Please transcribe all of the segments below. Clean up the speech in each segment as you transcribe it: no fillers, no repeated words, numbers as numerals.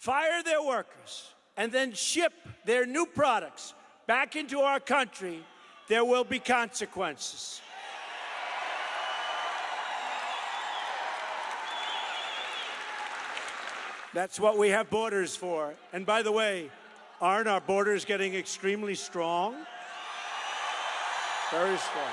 fire their workers, and then ship their new products back into our country, there will be consequences. That's what we have borders for. And by the way, aren't our borders getting extremely strong? Very strong.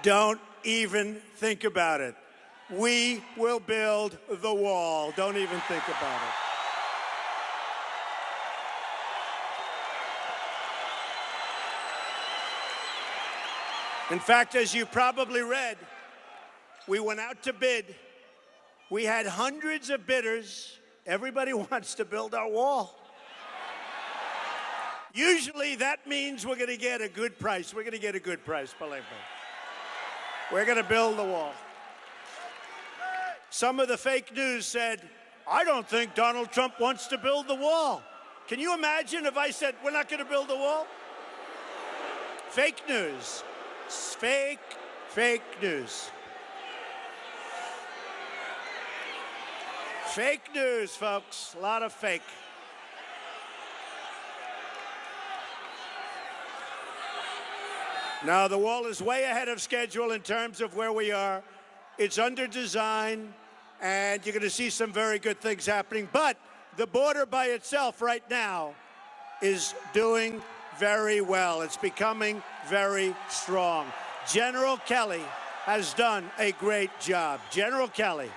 Don't even think about it. We will build the wall. Don't even think about it. In fact, as you probably read, we went out to bid. We had hundreds of bidders. Everybody wants to build our wall. Usually that means we're going to get a good price. We're going to get a good price, believe me. We're going to build the wall. Some of the fake news said, I don't think Donald Trump wants to build the wall. Can you imagine if I said, we're not going to build the wall? Fake news. Fake news. Fake news, folks. A lot of fake. Now, the wall is way ahead of schedule in terms of where we are. It's under design, and you're going to see some very good things happening. But the border by itself right now is doing very well. It's becoming very strong. General Kelly has done a great job. General Kelly.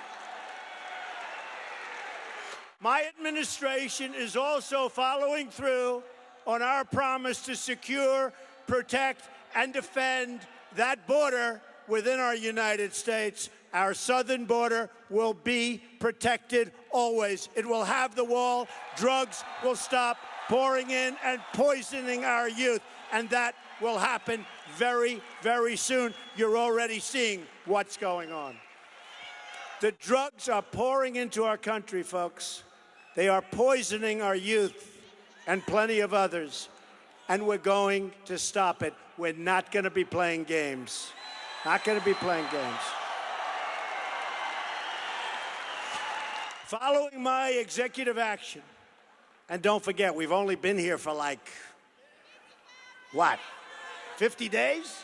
My administration is also following through on our promise to secure, protect, and defend that border within our United States. Our southern border will be protected always. It will have the wall. Drugs will stop pouring in and poisoning our youth. And that will happen very, very soon. You're already seeing what's going on. The drugs are pouring into our country, folks. They are poisoning our youth and plenty of others. And we're going to stop it. We're not going to be playing games. Not going to be playing games. Following my executive action, and don't forget, we've only been here for like, what, 50 days?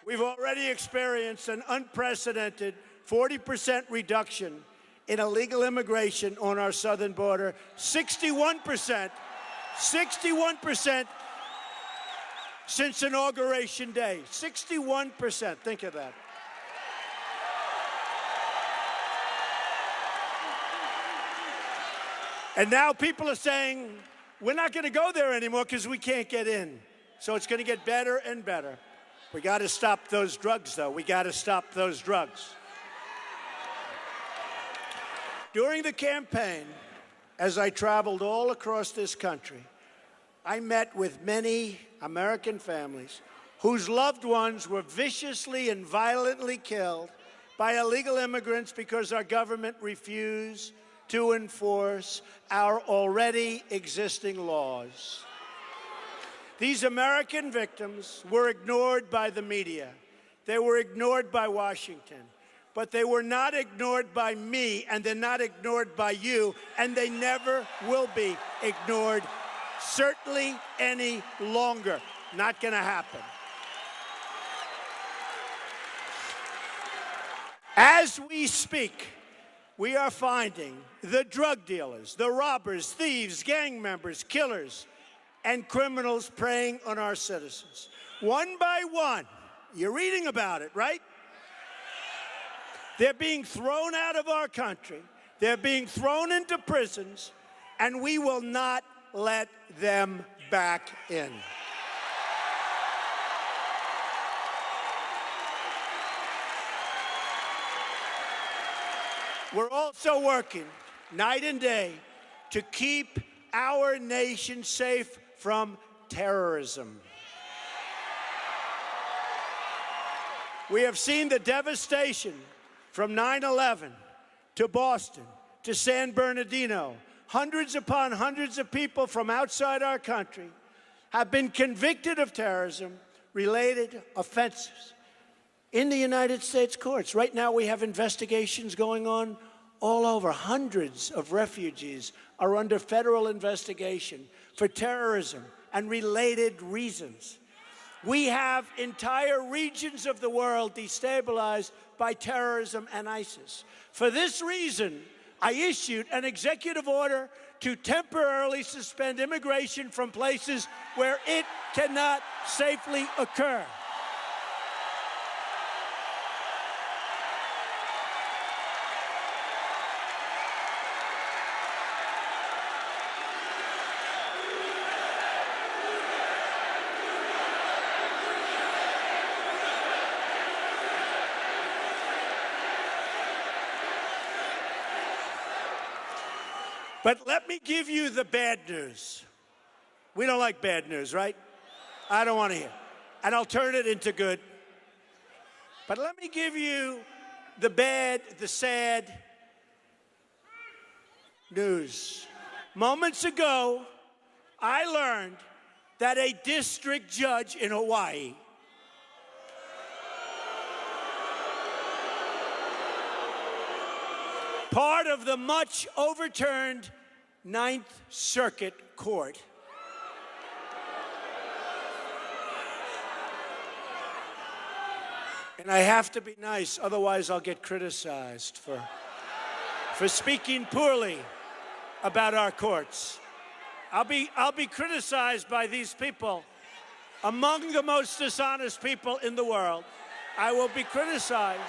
We've already experienced an unprecedented 40% reduction in illegal immigration on our southern border, 61% since Inauguration Day. 61%. Think of that. And now people are saying, we're not going to go there anymore because we can't get in. So it's going to get better and better. We got to stop those drugs, though. We got to stop those drugs. During the campaign, as I traveled all across this country, I met with many American families whose loved ones were viciously and violently killed by illegal immigrants because our government refused to enforce our already existing laws. These American victims were ignored by the media. They were ignored by Washington. But they were not ignored by me, and they're not ignored by you, and they never will be ignored, certainly any longer. Not going to happen. As we speak, we are finding the drug dealers, the robbers, thieves, gang members, killers, and criminals preying on our citizens. One by one. You're reading about it, right? They're being thrown out of our country. They're being thrown into prisons, and we will not let them back in. We're also working night and day to keep our nation safe from terrorism. We have seen the devastation from 9/11 to Boston to San Bernardino. Hundreds upon hundreds of people from outside our country have been convicted of terrorism-related offenses in the United States courts. Right now, we have investigations going on all over. Hundreds of refugees are under federal investigation for terrorism and related reasons. We have entire regions of the world destabilized by terrorism and ISIS. For this reason, I issued an executive order to temporarily suspend immigration from places where it cannot safely occur. But let me give you the bad news. We don't like bad news, right? I don't want to hear. And I'll turn it into good. But let me give you the bad, the sad news. Moments ago, I learned that a district judge in Hawaii part of the much overturned Ninth Circuit Court and I have to be nice, otherwise I'll get criticized for speaking poorly about our courts. I'll be criticized by these people, among the most dishonest people in the world. I will be criticized.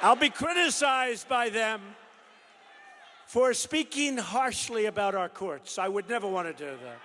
I'll be criticized by them for speaking harshly about our courts. I would never want to do that.